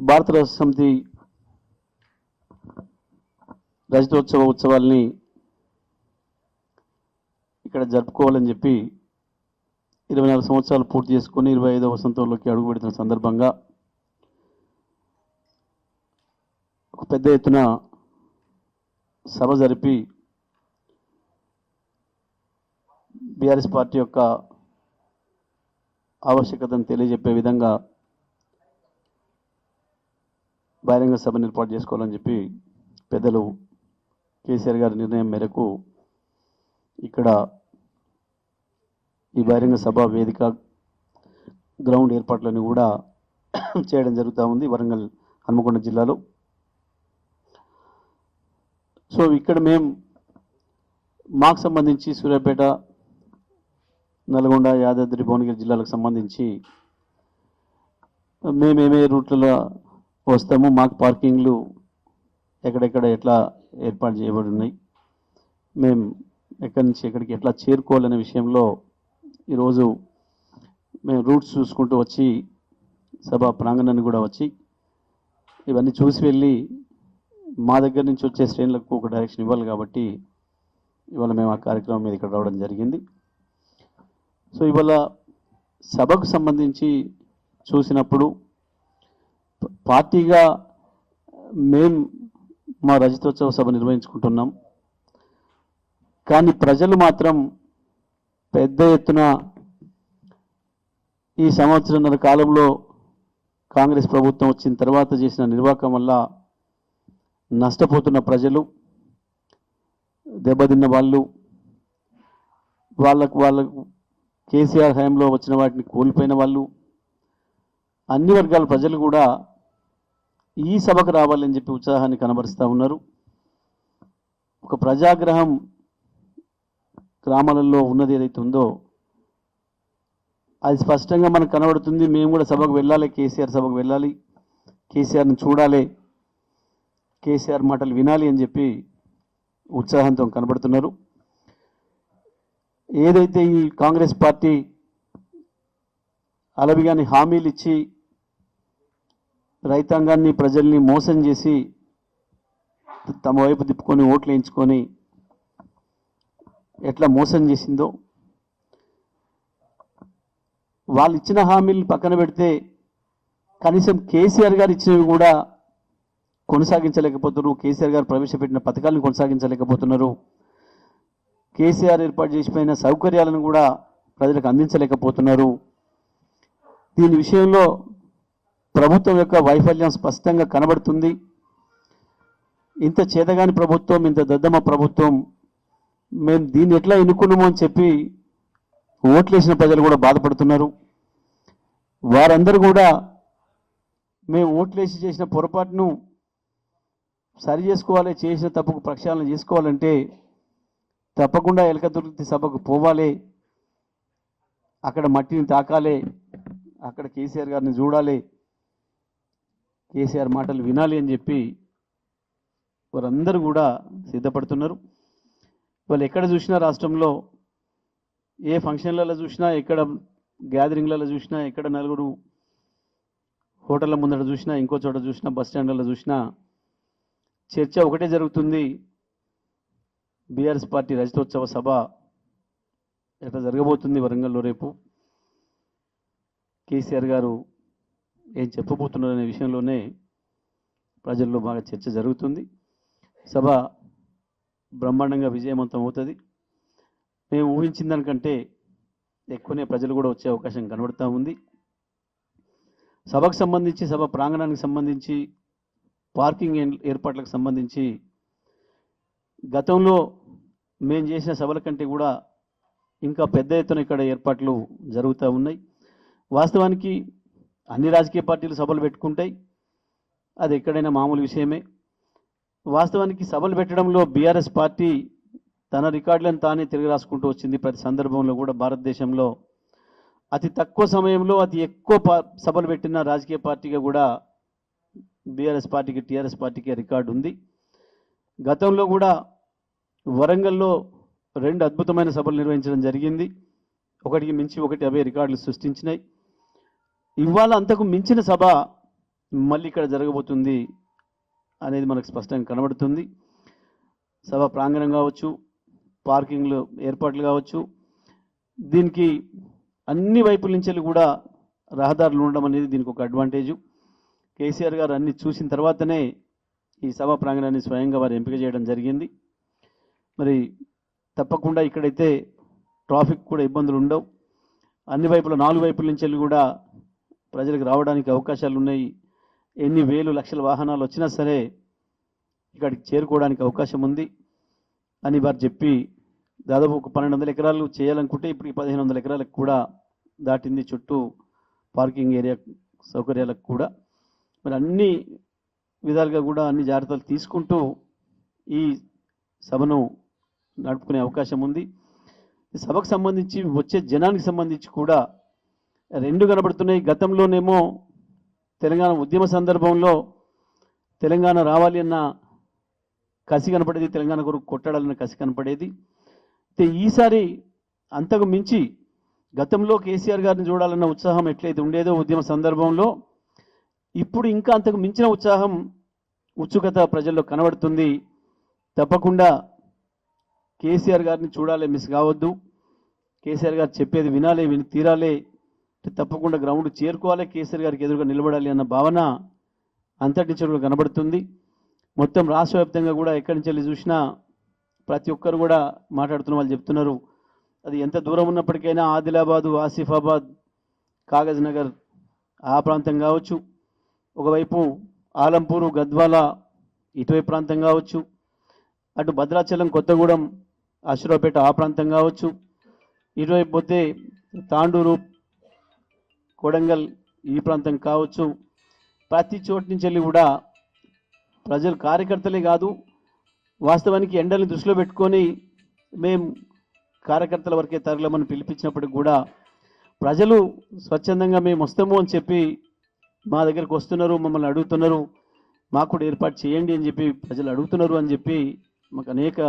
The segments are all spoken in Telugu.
భారత రాష్ట్ర సమితి రజతోత్సవ ఉత్సవాల్ని ఇక్కడ జరుపుకోవాలని చెప్పి 24 సంవత్సరాలు పూర్తి చేసుకుని 25వ వసంతంలోకి అడుగుపెడుతున్న సందర్భంగా ఒక పెద్ద ఎత్తున సభ జరిపి బీఆర్ఎస్ పార్టీ యొక్క ఆవశ్యకతను తెలియజెప్పే విధంగా బహిరంగ సభను ఏర్పాటు చేసుకోవాలని చెప్పి పెద్దలు కేసీఆర్ గారి నిర్ణయం మేరకు ఇక్కడ ఈ బహిరంగ సభ వేదిక గ్రౌండ్ ఏర్పాట్లను కూడా చేయడం జరుగుతూ ఉంది వరంగల్ హన్మకొండ జిల్లాలో. సో ఇక్కడ మాకు సంబంధించి సూర్యాపేట, నల్గొండ, యాదాద్రి, భువనగిరి జిల్లాలకు సంబంధించి మేమేమే రూట్లలో వస్తాము, మాకు పార్కింగ్లు ఎక్కడెక్కడ ఎట్లా ఏర్పాటు చేయబడి ఉన్నాయి, మేము ఎక్కడి నుంచి ఎక్కడికి ఎట్లా చేరుకోవాలనే విషయంలో ఈరోజు మేము రూట్స్ చూసుకుంటూ వచ్చి సభా ప్రాంగణాన్ని కూడా వచ్చి ఇవన్నీ చూసి వెళ్ళి మా దగ్గర నుంచి వచ్చే శ్రేణులకు ఒక డైరెక్షన్ ఇవ్వాలి కాబట్టి ఇవాళ మేము ఆ కార్యక్రమం మీద ఇక్కడ రావడం జరిగింది. సో ఇవాళ సభకు సంబంధించి చూసినప్పుడు పార్టీగా మా రజతోత్సవ సభ నిర్వహించుకుంటున్నాం. కానీ ప్రజలు మాత్రం పెద్ద ఎత్తున ఈ సంవత్సరంన్నర కాలంలో కాంగ్రెస్ ప్రభుత్వం వచ్చిన తర్వాత చేసిన నిర్వాహకం వల్ల నష్టపోతున్న ప్రజలు, దెబ్బతిన్న వాళ్ళకు కేసీఆర్ హయాంలో వచ్చిన వాటిని కోల్పోయిన వాళ్ళు, అన్ని వర్గాల ప్రజలు కూడా ఈ సభకు రావాలని చెప్పి ఉత్సాహాన్ని కనబరుస్తూ ఉన్నారు. ఒక ప్రజాగ్రహం గ్రామాలలో ఉన్నది ఏదైతే ఉందో అది స్పష్టంగా మనకు కనబడుతుంది. మేము కూడా సభకు వెళ్ళాలి, కేసీఆర్ సభకు వెళ్ళాలి, కేసీఆర్ని చూడాలి, కేసీఆర్ మాటలు వినాలి అని చెప్పి ఉత్సాహంతో కనబడుతున్నారు. ఏదైతే ఈ కాంగ్రెస్ పార్టీ అలవిగాని హామీలు ఇచ్చి రైతాంగాన్ని, ప్రజల్ని మోసం చేసి తమ వైపు తిప్పుకొని ఓట్లు వేయించుకొని ఎట్లా మోసం చేసిందో, వాళ్ళు ఇచ్చిన హామీలు పక్కన పెడితే కనీసం కేసీఆర్ గారు ఇచ్చినవి కూడా కొనసాగించలేకపోతున్నారు. కేసీఆర్ గారు ప్రవేశపెట్టిన పథకాలను కొనసాగించలేకపోతున్నారు. కేసీఆర్ ఏర్పాటు చేసిపోయిన సౌకర్యాలను కూడా ప్రజలకు అందించలేకపోతున్నారు. దీని విషయంలో ప్రభుత్వం యొక్క వైఫల్యం స్పష్టంగా కనబడుతుంది. ఇంత చేతగాని ప్రభుత్వం, ఇంత దద్దమ్మ ప్రభుత్వం, మేము దీన్ని ఎట్లా ఎన్నుకున్నామో అని చెప్పి ఓట్లేసిన ప్రజలు కూడా బాధపడుతున్నారు. వారందరూ కూడా మేము ఓట్లేసి చేసిన పొరపాటును సరి చేసుకోవాలి, చేసిన తప్పుకు ప్రక్షాళన చేసుకోవాలంటే తప్పకుండా ఎలకతుర్తి సభకు పోవాలి, అక్కడ మట్టిని తాకాలి, అక్కడ కేసీఆర్ గారిని చూడాలి, కేసీఆర్ మాటలు వినాలి అని చెప్పి వారందరూ కూడా సిద్ధపడుతున్నారు. వాళ్ళు ఎక్కడ చూసినా రాష్ట్రంలో ఏ ఫంక్షన్లలో చూసినా, ఎక్కడ గ్యాదరింగ్లలో చూసినా, ఎక్కడ నలుగురు హోటళ్ళ ముందర చూసినా, ఇంకో చోట చూసినా, బస్ స్టాండ్లలో చూసినా చర్చ ఒకటే జరుగుతుంది. బీఆర్ఎస్ పార్టీ రజతోత్సవ సభ ఎట్లా జరగబోతుంది వరంగల్లో రేపు, కేసీఆర్ గారు ఏం చెప్పబోతున్నారనే విషయంలోనే ప్రజల్లో బాగా చర్చ జరుగుతుంది. సభ బ్రహ్మాండంగా విజయవంతం అవుతుంది. మేము ఊహించిన దానికంటే ఎక్కువనే ప్రజలు కూడా వచ్చే అవకాశం కనబడుతూ ఉంది. సభకు సంబంధించి, సభ ప్రాంగణానికి సంబంధించి, పార్కింగ్ ఏర్పాట్లకు సంబంధించి గతంలో మేము చేసిన సభల కంటే కూడా ఇంకా పెద్ద ఎత్తున ఇక్కడ ఏర్పాట్లు జరుగుతూ ఉన్నాయి. వాస్తవానికి అన్ని రాజకీయ పార్టీలు సభలు పెట్టుకుంటాయి, అది ఎక్కడైనా మామూలు విషయమే. వాస్తవానికి సభలు పెట్టడంలో బీఆర్ఎస్ పార్టీ తన రికార్డులను తానే తిరిగి రాసుకుంటూ వచ్చింది. ప్రతి సందర్భంలో కూడా భారతదేశంలో అతి తక్కువ సమయంలో అతి ఎక్కువ సభలు పెట్టిన రాజకీయ పార్టీగా కూడా బీఆర్ఎస్ పార్టీకి, టీఆర్ఎస్ పార్టీకి రికార్డు ఉంది. గతంలో కూడా వరంగల్లో 2 అద్భుతమైన సభలు నిర్వహించడం జరిగింది. ఒకటికి మించి ఒకటి అవే రికార్డులు సృష్టించినాయి. ఇవాళ అంతకు మించిన సభ మళ్ళీ ఇక్కడ జరగబోతుంది అనేది మనకు స్పష్టంగా కనబడుతుంది. సభ ప్రాంగణం కావచ్చు, పార్కింగ్లు ఏర్పాట్లు కావచ్చు, దీనికి అన్ని వైపుల నుంచి కూడా రహదారులు ఉండడం అనేది దీనికి ఒక అడ్వాంటేజు. కేసీఆర్ గారు అన్ని చూసిన తర్వాతనే ఈ సభా ప్రాంగణాన్ని స్వయంగా వారు ఎంపిక చేయడం జరిగింది. మరి తప్పకుండా ఇక్కడైతే ట్రాఫిక్ కూడా ఇబ్బందులు ఉండవు. అన్ని వైపుల 4 వైపుల నుంచి కూడా ప్రజలకు రావడానికి అవకాశాలు ఉన్నాయి. ఎన్ని వేలు లక్షల వాహనాలు వచ్చినా సరే ఇక్కడికి చేరుకోవడానికి అవకాశం ఉంది అని వారు చెప్పి దాదాపు ఒక 1200 ఎకరాలు చేయాలనుకుంటే ఇప్పుడు 1500 ఎకరాలకు కూడా దాటింది, చుట్టూ పార్కింగ్ ఏరియా సౌకర్యాలకు కూడా. మరి అన్ని విధాలుగా కూడా అన్ని జాగ్రత్తలు తీసుకుంటూ ఈ సభను నడుపుకునే అవకాశం ఉంది. ఈ సభకు సంబంధించి వచ్చే జనానికి సంబంధించి కూడా 2 కనబడుతున్నాయి. గతంలోనేమో తెలంగాణ ఉద్యమ సందర్భంలో తెలంగాణ రావాలి అన్న కసి కనపడేది, తెలంగాణ కొరకు కొట్టాడాలన్న కసి కనపడేది. అయితే ఈసారి అంతకు మించి గతంలో కేసీఆర్ గారిని చూడాలన్న ఉత్సాహం ఎట్లయితే ఉండేదో ఉద్యమ సందర్భంలో, ఇప్పుడు ఇంకా అంతకు మించిన ఉత్సాహం, ఉత్సుకత ప్రజల్లో కనబడుతుంది. తప్పకుండా కేసీఆర్ గారిని చూడాలి, మిస్ కావద్దు. కేసీఆర్ గారు చెప్పేది వినాలి, విని తీరాలి. తప్పకుండా గ్రౌండ్ చేరుకోవాలి, కేసీఆర్ గారికి ఎదురుగా నిలబడాలి అన్న భావన అంతటి నుంచి కూడా కనబడుతుంది. మొత్తం రాష్ట్ర వ్యాప్తంగా కూడా ఎక్కడి నుంచి వెళ్ళి చూసినా ప్రతి ఒక్కరు కూడా మాట్లాడుతున్న వాళ్ళు చెప్తున్నారు, అది ఎంత దూరం ఉన్నప్పటికైనా ఆదిలాబాదు, ఆసిఫాబాద్, కాగజ్ నగర్ ఆ ప్రాంతం కావచ్చు, ఒకవైపు ఆలంపూరు, గద్వాల ఇటువైపు ప్రాంతం కావచ్చు, అటు భద్రాచలం, కొత్తగూడెం, అశ్వరావుపేట ఆ ప్రాంతం కావచ్చు, ఇటువైపు పోతే తాండూరు, కొడంగల్ ఈ ప్రాంతం కావచ్చు. ప్రతి చోటు నుంచి వెళ్ళి కూడా ప్రజలు, కార్యకర్తలే కాదు, వాస్తవానికి ఎండల్ని దృష్టిలో పెట్టుకొని మేము కార్యకర్తల వరకే తరలమని పిలిపించినప్పటికి కూడా ప్రజలు స్వచ్ఛందంగా మేము వస్తాము అని చెప్పి మా దగ్గరకు వస్తున్నారు, మమ్మల్ని అడుగుతున్నారు, మాకు కూడా ఏర్పాటు చేయండి అని చెప్పి ప్రజలు అడుగుతున్నారు అని చెప్పి మాకు అనేక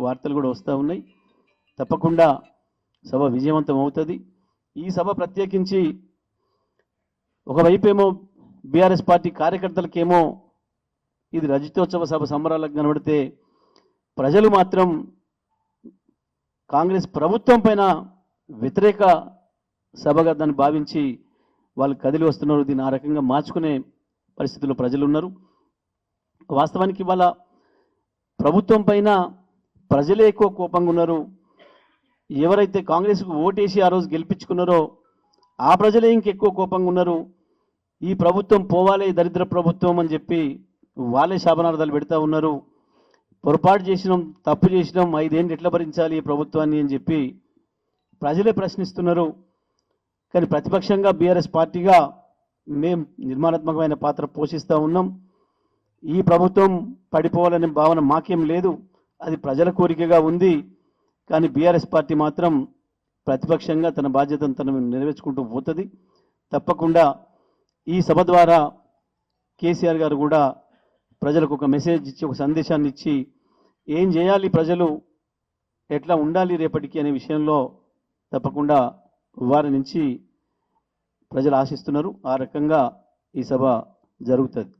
వార్తలు కూడా వస్తూ ఉన్నాయి. తప్పకుండా సభ విజయవంతం అవుతుంది. ఈ సభ ప్రత్యేకించి ఒకవైపేమో బీఆర్ఎస్ పార్టీ కార్యకర్తలకేమో ఇది రజతోత్సవ సభ సంబరాలకు కనబడితే, ప్రజలు మాత్రం కాంగ్రెస్ ప్రభుత్వం పైన వ్యతిరేక సభగా దాన్ని భావించి వాళ్ళు కదిలి వస్తున్నారు. దీన్ని ఆ రకంగా మార్చుకునే పరిస్థితుల్లో ప్రజలు ఉన్నారు. వాస్తవానికి వాళ్ళ ప్రభుత్వం పైన ప్రజలే ఎక్కువ కోపంగా ఉన్నారు. ఎవరైతే కాంగ్రెస్కు ఓటేసి ఆ రోజు గెలిపించుకున్నారో ఆ ప్రజలే ఇంకెక్కువ కోపంగా ఉన్నారు. ఈ ప్రభుత్వం పోవాలి, దరిద్ర ప్రభుత్వం అని చెప్పి వాళ్ళే శాపనార్థాలు పెడతా ఉన్నారు. పొరపాటు చేసినాం, తప్పు చేసినాం, 5 ఏళ్ళు ఎట్లా భరించాలి ఈ ప్రభుత్వాన్ని అని చెప్పి ప్రజలే ప్రశ్నిస్తున్నారు. కానీ ప్రతిపక్షంగా బీఆర్ఎస్ పార్టీగా మేము నిర్మాణాత్మకమైన పాత్ర పోషిస్తూ ఉన్నాం. ఈ ప్రభుత్వం పడిపోవాలనే భావన మాకేం లేదు, అది ప్రజల కోరికగా ఉంది. కానీ బీఆర్ఎస్ పార్టీ మాత్రం ప్రతిపక్షంగా తన బాధ్యతను తను నెరవేర్చుకుంటూ పోతుంది. తప్పకుండా ఈ సభ ద్వారా కేసీఆర్ గారు కూడా ప్రజలకు ఒక మెసేజ్ ఇచ్చి, ఒక సందేశాన్ని ఇచ్చి, ఏం చేయాలి, ప్రజలు ఎట్లా ఉండాలి రేపటికి అనే విషయంలో తప్పకుండా వారి నుంచి ప్రజలు ఆశిస్తున్నారు. ఆ రకంగా ఈ సభ జరుగుతుంది.